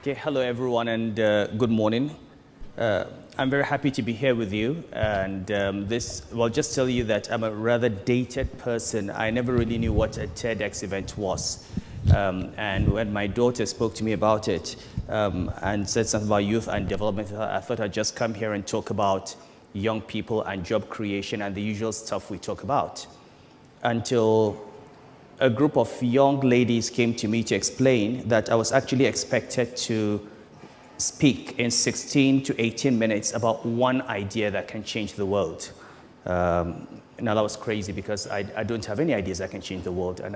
Okay, hello everyone and good morning. I'm very happy to be here with you, and just tell you that I'm a rather dated person. I never really knew what a TEDx event was. And when my daughter spoke to me about it and said something about youth and development, I thought I'd just come here and talk about young people and job creation and the usual stuff we talk about. Until a group of young ladies came to me to explain that I was actually expected to speak in 16 to 18 minutes about one idea that can change the world. Now that was crazy because I don't have any ideas that can change the world. And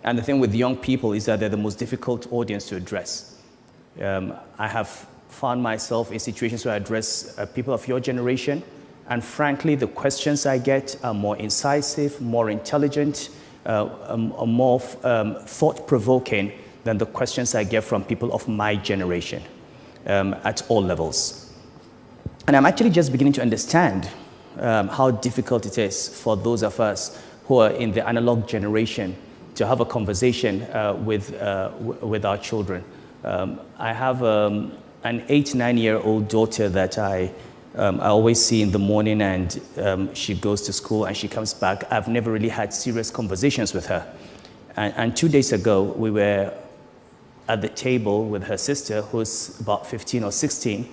the thing with young people is that they're the most difficult audience to address. I have found myself in situations where I address people of your generation, and frankly, the questions I get are more incisive, more intelligent, more thought-provoking than the questions I get from people of my generation at all levels. And I'm actually just beginning to understand how difficult it is for those of us who are in the analog generation to have a conversation with our children. I have an 8-9-year-old daughter that I always see in the morning, and she goes to school and she comes back. I've never really had serious conversations with her. And 2 days ago, we were at the table with her sister, who's about 15 or 16,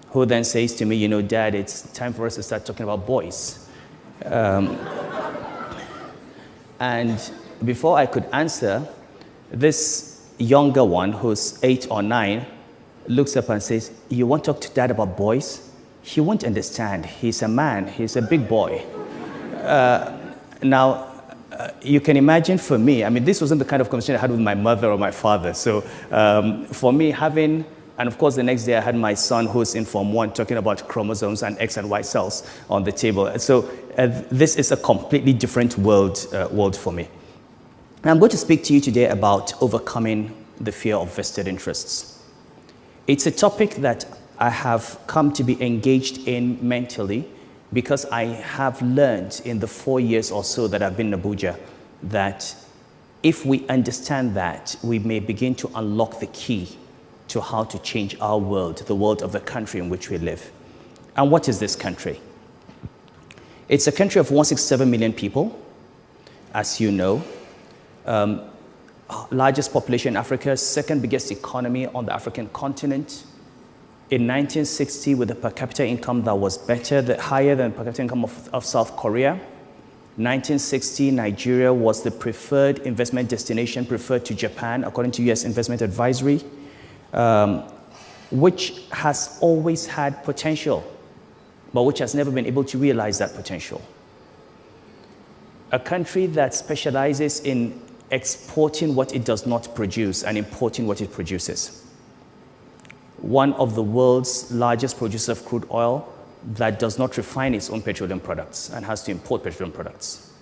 who then says to me, you know, Dad, it's time for us to start talking about boys. And before I could answer, this younger one, who's 8 or 9, looks up and says, you want to talk to Dad about boys? He won't understand. He's a man. He's a big boy. Now, you can imagine for me, I mean, this wasn't the kind of conversation I had with my mother or my father. So for me, and of course, the next day I had my son who's in Form 1 talking about chromosomes and X and Y cells on the table. So this is a completely different world for me. And I'm going to speak to you today about overcoming the fear of vested interests. It's a topic that I have come to be engaged in mentally because I have learned in the 4 years or so that I've been in Abuja that if we understand that, we may begin to unlock the key to how to change our world, the world of the country in which we live. And what is this country? It's a country of 167 million people, as you know. Largest population in Africa, second biggest economy on the African continent. In 1960, with a per capita income that was higher than the per capita income of South Korea. 1960, Nigeria was the preferred investment destination, preferred to Japan, according to US Investment Advisory, which has always had potential, but which has never been able to realize that potential. A country that specializes in exporting what it does not produce and importing what it produces. One of the world's largest producers of crude oil that does not refine its own petroleum products and has to import petroleum products.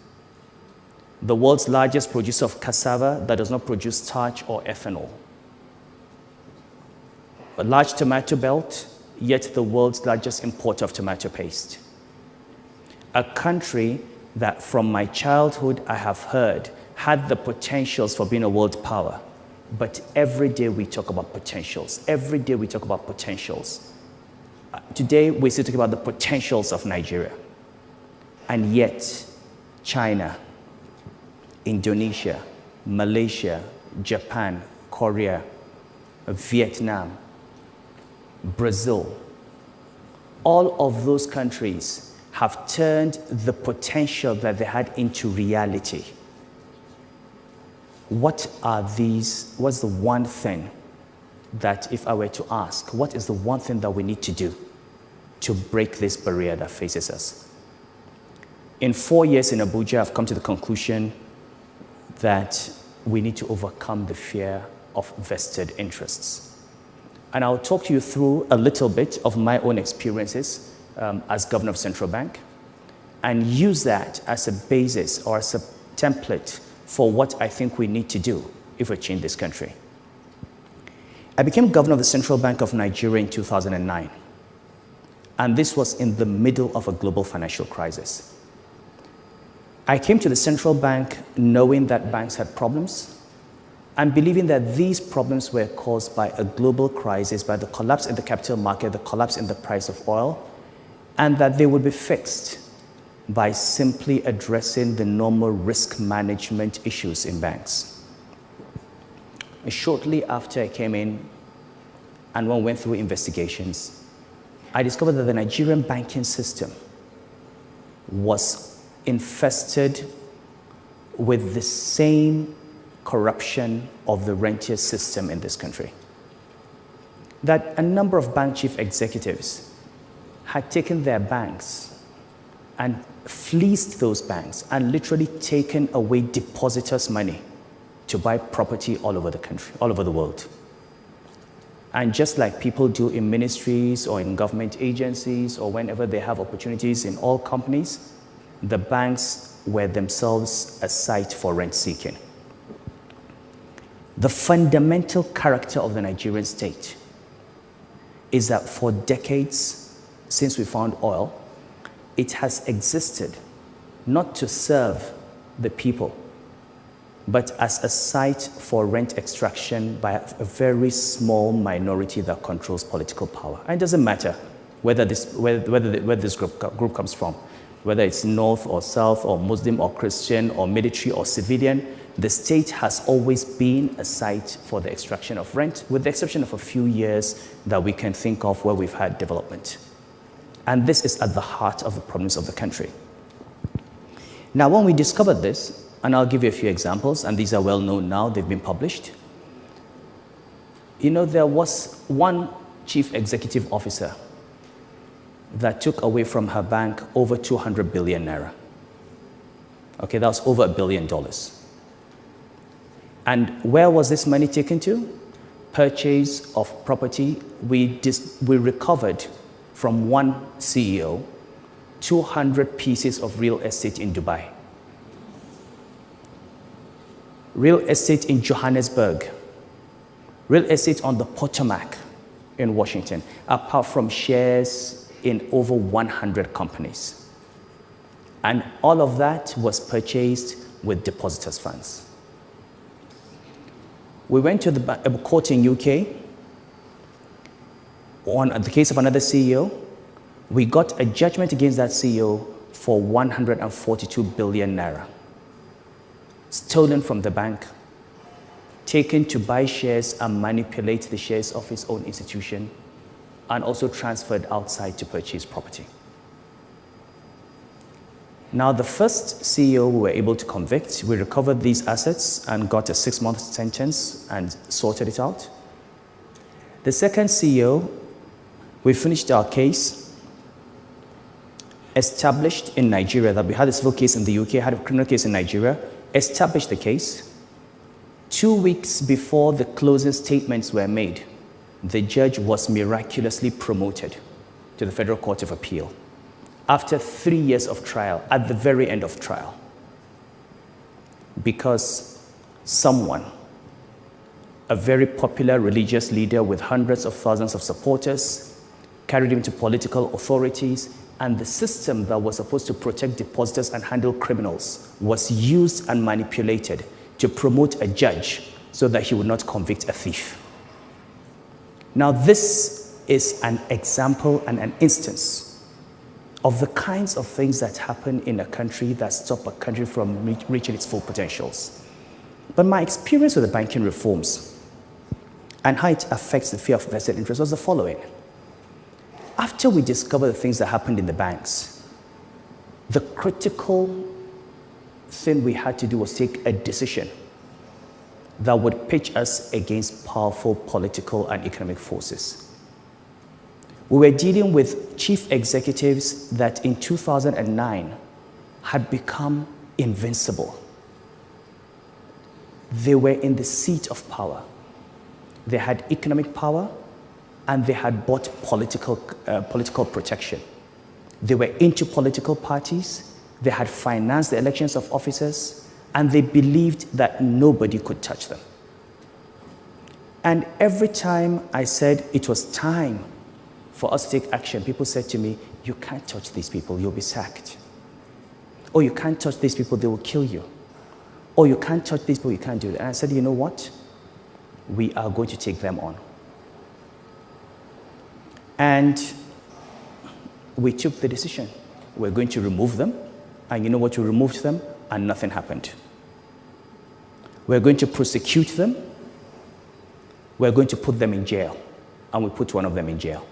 The world's largest producer of cassava that does not produce starch or ethanol. A large tomato belt, yet the world's largest importer of tomato paste. A country that from my childhood I have heard had the potentials for being a world power. But every day we talk about potentials. Every day we talk about potentials. Today we're still talking about the potentials of Nigeria. And yet, China, Indonesia, Malaysia, Japan, Korea, Vietnam, Brazil, all of those countries have turned the potential that they had into reality. What's the one thing that if I were to ask, what is the one thing that we need to do to break this barrier that faces us? In 4 years in Abuja, I've come to the conclusion that we need to overcome the fear of vested interests. And I'll talk to you through a little bit of my own experiences as governor of Central Bank and use that as a basis or as a template for what I think we need to do if we change this country. I became governor of the Central Bank of Nigeria in 2009. And this was in the middle of a global financial crisis. I came to the central bank knowing that banks had problems, and believing that these problems were caused by a global crisis, by the collapse in the capital market, the collapse in the price of oil, and that they would be fixed by simply addressing the normal risk management issues in banks. Shortly after I came in and one went through investigations, I discovered that the Nigerian banking system was infested with the same corruption of the rentier system in this country. That a number of bank chief executives had taken their banks and fleeced those banks and literally taken away depositors' money to buy property all over the country, all over the world. And just like people do in ministries or in government agencies or whenever they have opportunities in all companies, the banks were themselves a site for rent seeking. The fundamental character of the Nigerian state is that for decades, since we found oil, it has existed not to serve the people, but as a site for rent extraction by a very small minority that controls political power. And it doesn't matter where this group comes from, whether it's North or South or Muslim or Christian or military or civilian. The state has always been a site for the extraction of rent, with the exception of a few years that we can think of where we've had development. And this is at the heart of the problems of the country. Now, when we discovered this, and I'll give you a few examples, and these are well known now, they've been published. You know, there was one chief executive officer that took away from her bank over 200 billion naira. Okay, that was over $1 billion. And where was this money taken to? Purchase of property. We recovered from one CEO 200 pieces of real estate in Dubai. Real estate in Johannesburg, real estate on the Potomac in Washington, apart from shares in over 100 companies. And all of that was purchased with depositors' funds. We went to the court in UK on the case of another CEO. We got a judgment against that CEO for 142 billion naira. Stolen from the bank, taken to buy shares and manipulate the shares of his own institution, and also transferred outside to purchase property. Now, the first CEO we were able to convict, we recovered these assets and got a 6-month sentence and sorted it out. The second CEO, we finished our case, established in Nigeria, that we had a civil case in the UK, had a criminal case in Nigeria, established the case. 2 weeks before the closing statements were made, the judge was miraculously promoted to the Federal Court of Appeal after 3 years of trial, at the very end of trial, because someone, a very popular religious leader with hundreds of thousands of supporters, carried him to political authorities, and the system that was supposed to protect depositors and handle criminals was used and manipulated to promote a judge so that he would not convict a thief. Now, this is an example and an instance of the kinds of things that happen in a country that stop a country from reaching its full potentials. But my experience with the banking reforms and how it affects the fear of vested interest was the following. After we discovered the things that happened in the banks, the critical thing we had to do was take a decision that would pitch us against powerful political and economic forces. We were dealing with chief executives that in 2009 had become invincible. They were in the seat of power. They had economic power, and they had bought political protection. They were into political parties, they had financed the elections of officers, and they believed that nobody could touch them. And every time I said it was time for us to take action, people said to me, "You can't touch these people, you'll be sacked." Or, "You can't touch these people, they will kill you." Or, "You can't touch these people, you can't do that." And I said, "You know what? we are going to take them on. And we took the decision. We're going to remove them. And you know what? We removed them and nothing happened. We're going to prosecute them. We're going to put them in jail. And we put one of them in jail.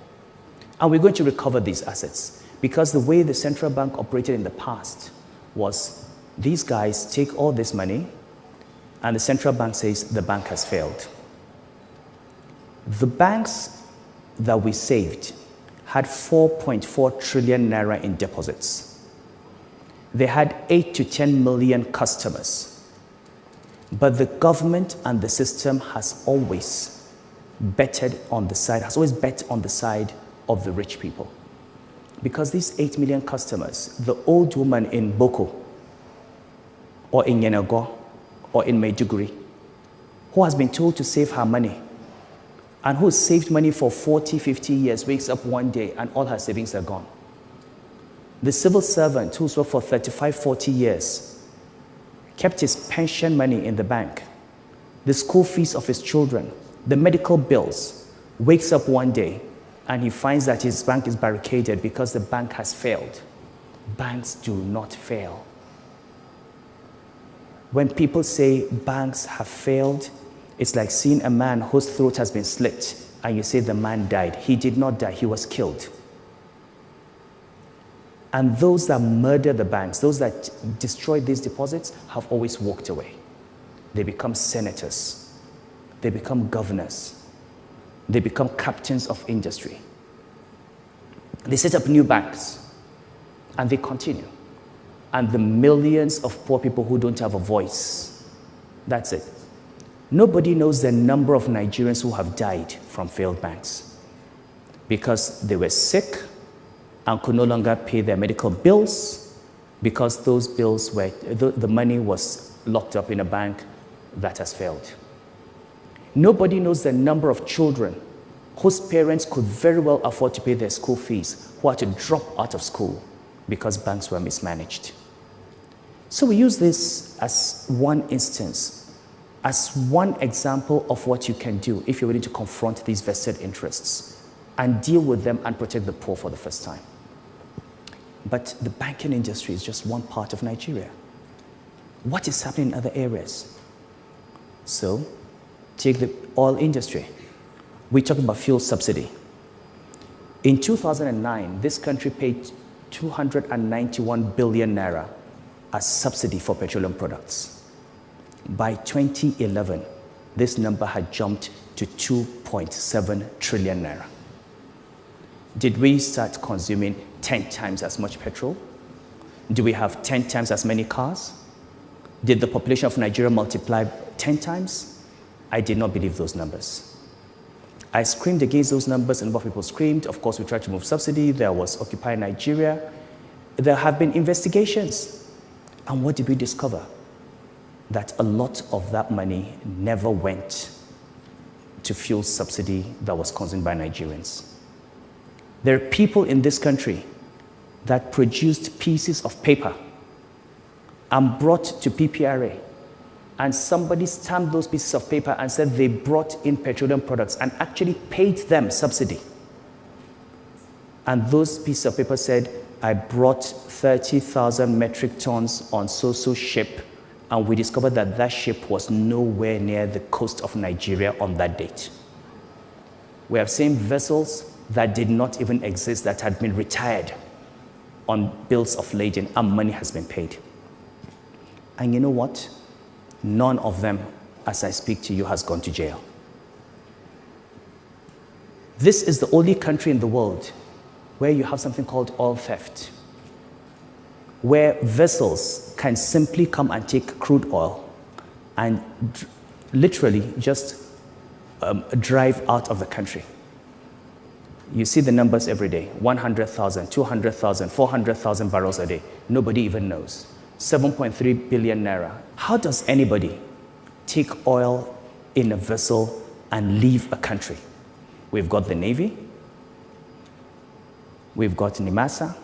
And we're going to recover these assets. Because the way the central bank operated in the past was these guys take all this money and the central bank says the bank has failed. The banks that we saved had 4.4 trillion naira in deposits. They had 8 to 10 million customers. But the government and the system has always bet on the side of the rich people. Because these 8 million customers, the old woman in Boko, or in Yenago, or in Maiduguri, who has been told to save her money, and who saved money for 40, 50 years, wakes up one day and all her savings are gone. The civil servant who's worked for 35, 40 years, kept his pension money in the bank, the school fees of his children, the medical bills, wakes up one day and he finds that his bank is barricaded because the bank has failed. Banks do not fail. When people say banks have failed, it's like seeing a man whose throat has been slit and you say the man died. He did not die, he was killed. And those that murder the banks, those that destroy these deposits, have always walked away. They become senators. They become governors. They become captains of industry. They set up new banks, and they continue. And the millions of poor people who don't have a voice, that's it. Nobody knows the number of Nigerians who have died from failed banks because they were sick and could no longer pay their medical bills because those bills were, the money was locked up in a bank that has failed. Nobody knows the number of children whose parents could very well afford to pay their school fees who had to drop out of school because banks were mismanaged. So we use this as one instance, as one example of what you can do if you're willing to confront these vested interests and deal with them and protect the poor for the first time. But the banking industry is just one part of Nigeria. What is happening in other areas? So, take the oil industry. We talk about fuel subsidy. In 2009, this country paid 291 billion naira as subsidy for petroleum products. By 2011, this number had jumped to 2.7 trillion naira. Did we start consuming 10 times as much petrol? Do we have 10 times as many cars? Did the population of Nigeria multiply 10 times? I did not believe those numbers. I screamed against those numbers, and a lot of people screamed. Of course, we tried to remove subsidy. There was Occupy Nigeria. There have been investigations. And what did we discover? That a lot of that money never went to fuel subsidy that was consumed by Nigerians. There are people in this country that produced pieces of paper and brought to PPRA, and somebody stamped those pieces of paper and said they brought in petroleum products and actually paid them subsidy. And those pieces of paper said, I brought 30,000 metric tons on so-so ship, and we discovered that that ship was nowhere near the coast of Nigeria on that date. We have seen vessels that did not even exist, that had been retired on bills of lading, and money has been paid. And you know what? None of them, as I speak to you, has gone to jail. This is the only country in the world where you have something called oil theft, where vessels can simply come and take crude oil and literally just drive out of the country. You see the numbers every day, 100,000, 200,000, 400,000 barrels a day. Nobody even knows. 7.3 billion naira. How does anybody take oil in a vessel and leave a country? We've got the Navy, we've got NIMASA,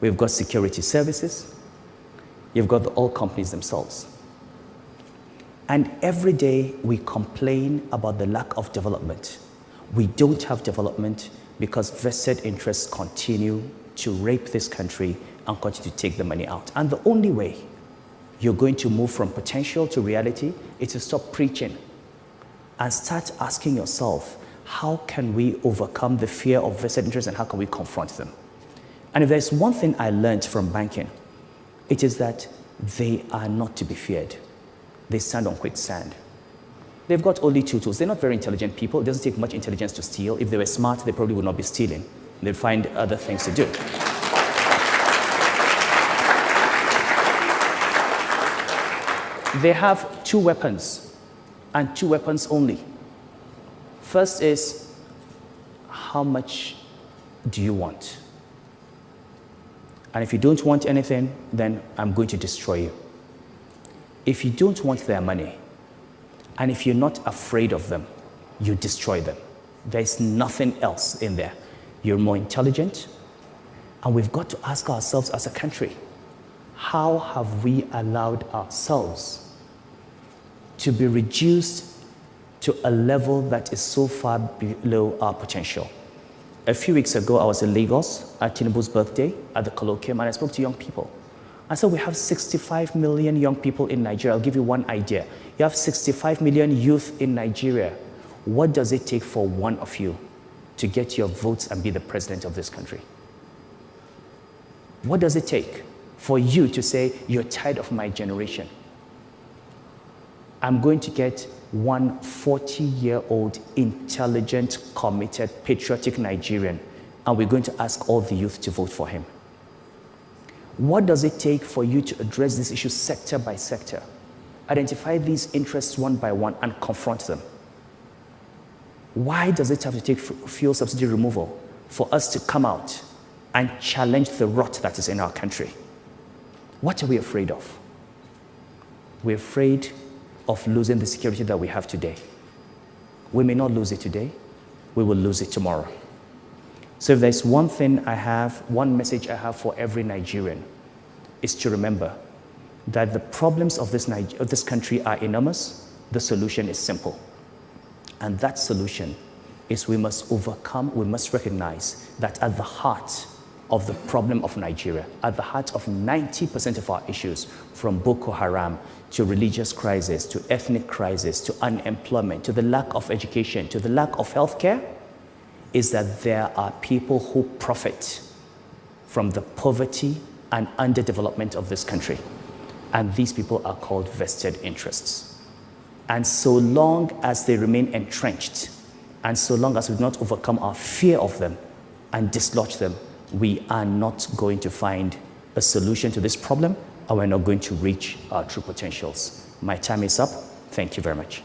we've got security services, you've got the oil companies themselves. And every day we complain about the lack of development. We don't have development because vested interests continue to rape this country and continue to take the money out. And the only way you're going to move from potential to reality is to stop preaching and start asking yourself, how can we overcome the fear of vested interests and how can we confront them? And if there's one thing I learned from banking, it is that they are not to be feared. They stand on quicksand. They've got only two tools. They're not very intelligent people. It doesn't take much intelligence to steal. If they were smart, they probably would not be stealing. They'd find other things to do. They have two weapons, and two weapons only. First is, how much do you want? And if you don't want anything, then I'm going to destroy you. If you don't want their money, and if you're not afraid of them, you destroy them. There's nothing else in there. You're more intelligent, and we've got to ask ourselves as a country, how have we allowed ourselves to be reduced to a level that is so far below our potential? A few weeks ago, I was in Lagos at Tinubu's birthday at the colloquium, and I spoke to young people. I said, we have 65 million young people in Nigeria. I'll give you one idea. You have 65 million youth in Nigeria. What does it take for one of you to get your votes and be the president of this country? What does it take for you to say, you're tired of my generation? I'm going to get one 40-year-old, intelligent, committed, patriotic Nigerian, and we're going to ask all the youth to vote for him. What does it take for you to address these issues sector by sector, identify these interests one by one, and confront them? Why does it have to take fuel subsidy removal for us to come out and challenge the rot that is in our country? What are we afraid of? We're afraid of losing the security that we have today. We may not lose it today, we will lose it tomorrow. So if there's one thing I have, one message I have for every Nigerian, is to remember that the problems of this country are enormous. The solution is simple. And that solution is we must recognize that at the heart of the problem of Nigeria, at the heart of 90% of our issues, from Boko Haram to religious crisis, to ethnic crisis, to unemployment, to the lack of education, to the lack of healthcare, is that there are people who profit from the poverty and underdevelopment of this country. And these people are called vested interests. And so long as they remain entrenched, and so long as we do not overcome our fear of them and dislodge them, we are not going to find a solution to this problem, and we're not going to reach our true potentials. My time is up. Thank you very much.